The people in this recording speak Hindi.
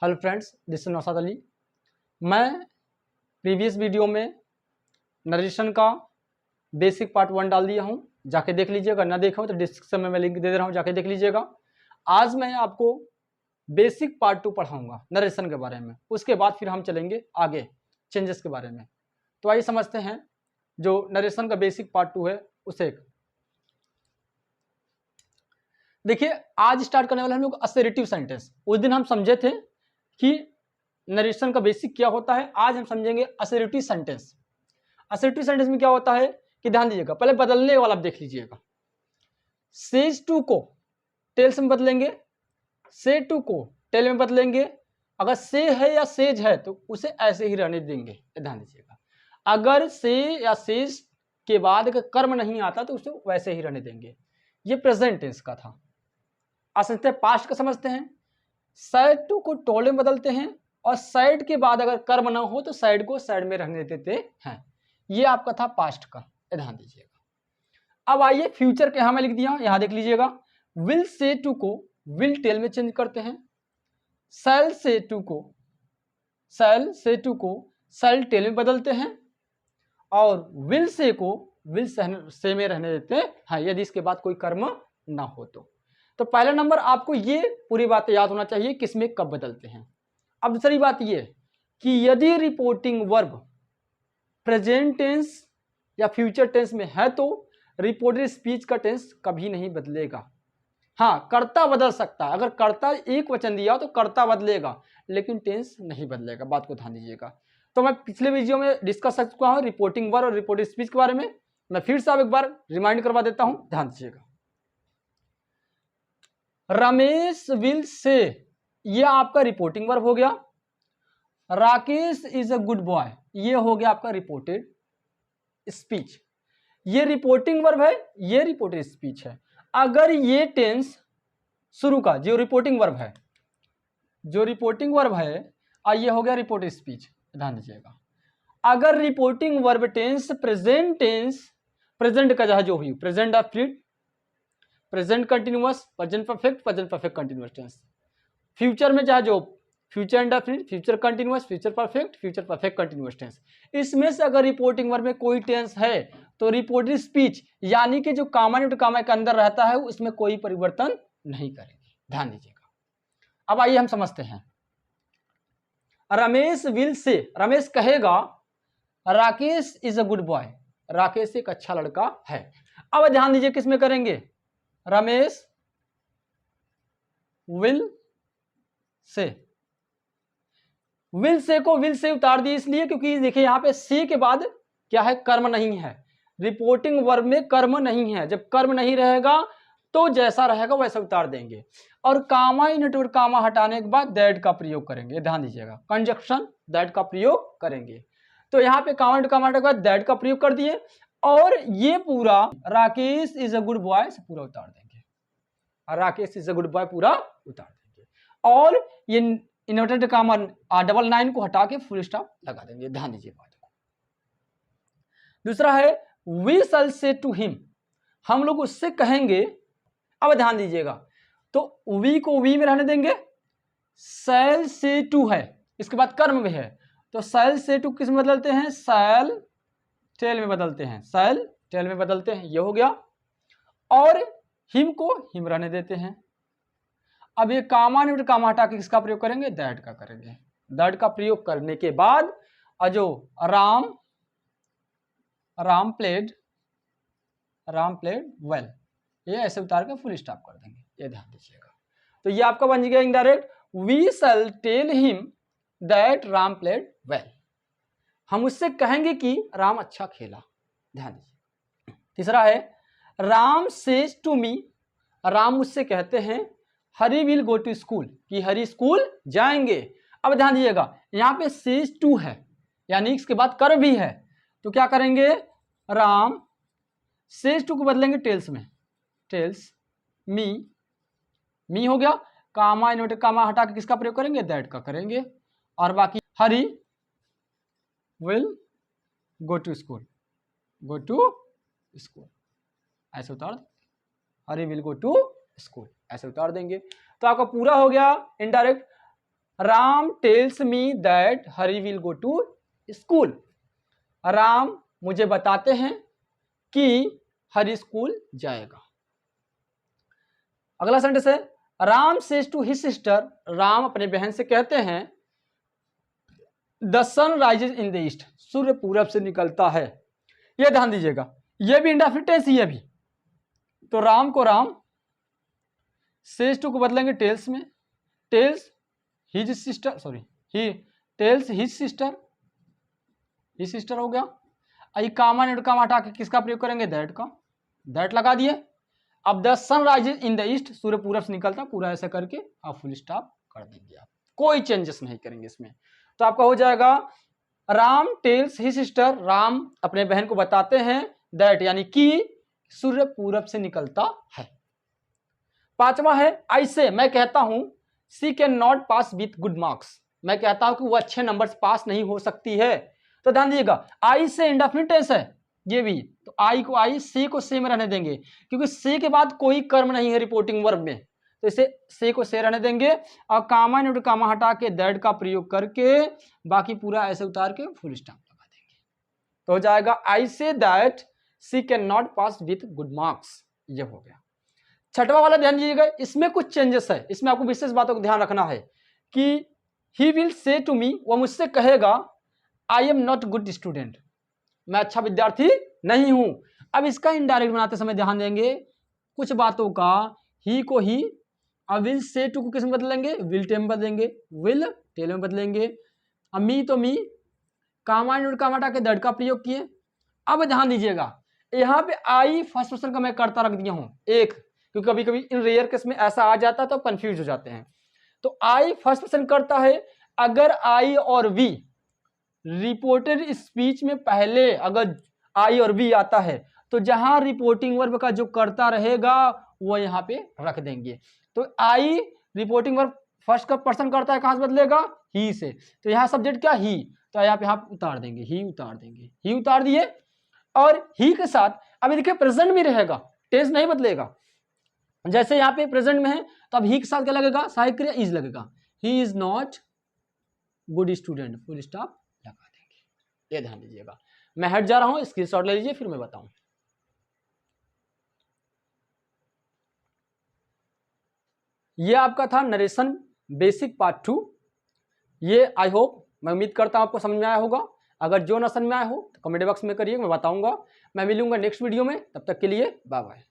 Hello friends, this is Naushad Ali. मैं प्रीवियस वीडियो में नरेशन का बेसिक पार्ट 1 डाल दिया हूं, जाके देख लीजिएगा। ना देखा हो तो डिस्क्रिप्शन में मैं लिंक दे रहा हूं, जाके देख लीजिएगा। आज मैं आपको बेसिक पार्ट 2 पढ़ाऊंगा नरेशन के बारे में। उसके बाद फिर हम चलेंगे आगे चेंजेस के बारे में। तो आइए समझते हैं जो नरेशन का बेसिक पार्ट 2 है उसे। देखिए, आज स्टार्ट करने वाले हम लोग असर्टिव सेंटेंस। उस दिन हम समझे थे कि नरेशन का बेसिक क्या होता है, आज हम समझेंगे असर्टिव सेंटेंस। असर्टिव सेंटेंस में क्या होता है कि ध्यान दीजिएगा, पहले बदलने वाला आप देख लीजिएगा। सेज टू को टेल्स में बदलेंगे, से टू को टेल में बदलेंगे। अगर से है या सेज है तो उसे ऐसे ही रहने देंगे, ध्यान दीजिएगा। अगर से या सेज के बाद अगर कर्म नहीं आता तो उसे वैसे ही रहने देंगे। ये प्रेजेंट टेंस का था। असंख्य पास्ट का समझते हैं। साइड टू को टोले में बदलते हैं और साइड के बाद अगर कर्म ना हो तो साइड को साइड में रहने देते हैं। ये आपका था पास्ट का, ध्यान दीजिएगा। अब आइए फ्यूचर के, यहां मैं लिख दिया, यहां देख लीजिएगा। विल से टू को विल टेल में चेंज करते हैं। सेल से टू को सेल टेल में बदलते हैं और विल से को विल से में रहने देते हैं यदि इसके बाद कोई कर्म ना हो तो पहला नंबर आपको ये पूरी बात याद होना चाहिए किसमें कब बदलते हैं। अब दूसरी बात ये कि यदि रिपोर्टिंग वर्ब प्रेजेंट टेंस या फ्यूचर टेंस में है तो रिपोर्टेड स्पीच का टेंस कभी नहीं बदलेगा। हाँ, कर्ता बदल सकता है। अगर कर्ता एक वचन दिया तो कर्ता बदलेगा, लेकिन टेंस नहीं बदलेगा। बात को ध्यान दीजिएगा। तो मैं पिछले वीडियो में डिस्कस कर चुका हूं रिपोर्टिंग वर्ब और रिपोर्टेड स्पीच के बारे में। मैं फिर से आप एक बार रिमाइंड करवा देता हूं, ध्यान दीजिएगा। रमेश विल से, ये आपका रिपोर्टिंग वर्ब हो गया। Rakesh is a good boy, ये हो गया आपका रिपोर्टेड स्पीच। ये रिपोर्टिंग वर्ब है, ये रिपोर्टेड स्पीच है। अगर ये टेंस शुरू का जो रिपोर्टिंग वर्ब है और ये हो गया रिपोर्टेड स्पीच, ध्यान दीजिएगा। अगर रिपोर्टिंग वर्ब टेंस प्रेजेंट का जहां जो हुई, present definite, present continuous, present perfect continuous tense. Future में जहां जो future indefinite, future continuous, future perfect continuous tense. इसमें से अगर रिपोर्टिंग वर्ब में कोई टेंस है तो रिपोर्टेड स्पीच यानी कि जो कामा के अंदर रहता है उसमें कोई परिवर्तन नहीं करेगी, ध्यान दीजिएगा। अब आइए हम समझते हैं। रमेश विल से, रमेश कहेगा Rakesh is a good boy, Rakesh एक अच्छा लड़का है। अब ध्यान दीजिए किसमें करेंगे, Ramesh will say. Will say को विल से उतार दिए इसलिए क्योंकि देखिए यहां पे से के बाद क्या है, कर्म नहीं है। रिपोर्टिंग वर्ब में कर्म नहीं है। जब कर्म नहीं रहेगा तो जैसा रहेगा वैसा उतार देंगे। और कामा इनवर्टेड कामा हटाने के बाद दैट का प्रयोग करेंगे, ध्यान दीजिएगा। कंजक्शन दैट का प्रयोग करेंगे। तो यहाँ पे कामा कामा हटाने के बाद दैट का प्रयोग कर दिए और ये पूरा Rakesh is a good boy से पूरा उतार देंगे। Rakesh is a good boy पूरा उतार देंगे और ये इन्वर्टेड कामा डबल 9 को हटा के फुल स्टॉप लगा देंगे, ध्यान दीजिए बात को। दूसरा है वी शैल से टू हिम, हम लोग उससे कहेंगे। अब ध्यान दीजिएगा, तो वी को वी में रहने देंगे। शैल से टू है, इसके बाद कर्म भी है, तो शैल से टू किस में बदलते हैं, शैल टेल में बदलते हैं, शैल टेल में बदलते हैं, ये हो गया। और हिम को हिम रहने देते हैं। अब ये कामा न्यूट कामा हटा के किसका प्रयोग करेंगे, दैट का करेंगे। दैट का प्रयोग करने के बाद जो राम प्लेड वेल, ये ऐसे उतार के फुल स्टॉप कर देंगे, ये ध्यान दीजिएगा। तो ये आपका बन गया indirect, we shall tell him that Ram played well, हम उससे कहेंगे कि राम अच्छा खेला, ध्यान दीजिए। तीसरा है Ram says to me, Ram मुझसे कहते हैं Hari will go to school, कि हरी स्कूल जाएंगे। अब ध्यान दीजिएगा यहां पे सेज टू है यानी इसके बाद कर भी है, तो क्या करेंगे, राम सेज टू को बदलेंगे टेल्स में, टेल्स मी हो गया। कामा इन्वर्टेड कामा हटा के किसका प्रयोग करेंगे, दैट का करेंगे। और बाकी Hari will go to school, ऐसे उतार देंगे, Hari will go to school ऐसे उतार देंगे। तो आपका पूरा हो गया indirect Ram tells me that Hari will go to school. Ram मुझे बताते हैं कि हरी स्कूल जाएगा। अगला सेंटेंस है Ram says to his sister. Ram अपने बहन से कहते हैं the sun rises in the east. सूर्य पूरब से निकलता है। यह ध्यान दीजिएगा, यह भी इंडेफिनिट टेंस ही है भी। तो राम को राम, सेज टू को बदलेंगे टेल्स में, tales his sister, sorry he tells his sister, his sister हो गया। आई कामा नेड कामा हटा के किसका प्रयोग करेंगे, दैट का, दैट लगा दिए। अब the sun rises in the east, सूर्य पूरब से निकलता, पूरा ऐसा करके आप फुल स्टॉप कर देंगे। आप कोई चेंजेस नहीं करेंगे इसमें। तो आपका हो जाएगा Ram tales his sister, Ram अपने बहन को बताते हैं दैट यानी कि सूर्य पूरब से निकलता है। पांचवा है आई से, मैं कहता हूं she can not pass with good marks. मैं कहता हूं कि वो अच्छे नंबर पास नहीं हो सकती है। तो ध्यान दीजिएगा आई से इंडेफिनिट टेंस है ये भी, तो आई को आई, सी को सी में रहने देंगे क्योंकि सी के बाद कोई कर्म नहीं है रिपोर्टिंग वर्ब में, तो इसे सी को से रहने देंगे और कामा न्यूट कामा हटा के दैट का प्रयोग करके बाकी पूरा ऐसे उतार के फुल स्टॉप लगा देंगे। तो हो जाएगा I say that she can not pass with good marks. ये हो गया। छठवां वाला ध्यान दीजिएगा, इसमें कुछ चेंजेस है। इसमें आपको विशेष बातों को ध्यान रखना है कि he will say to me, वह मुझसे कहेगा I am not good student, मैं अच्छा विद्यार्थी नहीं हूं। अब इसका इनडायरेक्ट बनाते समय ध्यान देंगे कुछ बातों का, ही को ही और विल से टू को किस में बदलेंगे, विल टेल में बदलेंगे, विल टेल में बदलेंगे। अब मी तो मी, कामा नोट कामा हटा के दैट का प्रयोग किए। अब ध्यान दीजिएगा यहाँ पे आई फर्स्ट पर्सन का मैं करता रख दिया हूं एक, क्योंकि कभी कभी इन रेयर केस में ऐसा आ जाता है तो कंफ्यूज हो जाते हैं। तो आई फर्स्ट पर्सन करता है। अगर आई और वी रिपोर्टेड स्पीच में पहले अगर आई और वी आता है तो जहां रिपोर्टिंग वर्ब का जो करता रहेगा वो यहाँ पे रख देंगे। तो आई रिपोर्टिंग वर्ब फर्स्ट का पर्सन करता है, कहां से बदलेगा, ही से। तो यहाँ सब्जेक्ट क्या, ही, तो आप यहाँ उतार देंगे, ही उतार देंगे, ही उतार दिए। और ही के साथ अभी देखिए प्रेजेंट में रहेगा, टेंस नहीं बदलेगा। जैसे यहाँ पे प्रेजेंट में है तो अब ही के साथ क्या लगेगा, सहायक क्रिया इज लगेगा। He is not good student, full stop लगा देंगे। ये ध्यान दीजिएगा। मैं हट जा रहा हूं, स्क्रीनशॉट ले लीजिए फिर मैं बताऊं। ये आपका था नरेशन बेसिक पार्ट 2। ये आई होप, मैं उम्मीद करता हूं आपको समझ में आया होगा। अगर जो ना समझ में आया हो तो कमेंट बॉक्स में करिए, मैं बताऊंगा। मैं मिलूंगा नेक्स्ट वीडियो में, तब तक के लिए बाय बाय।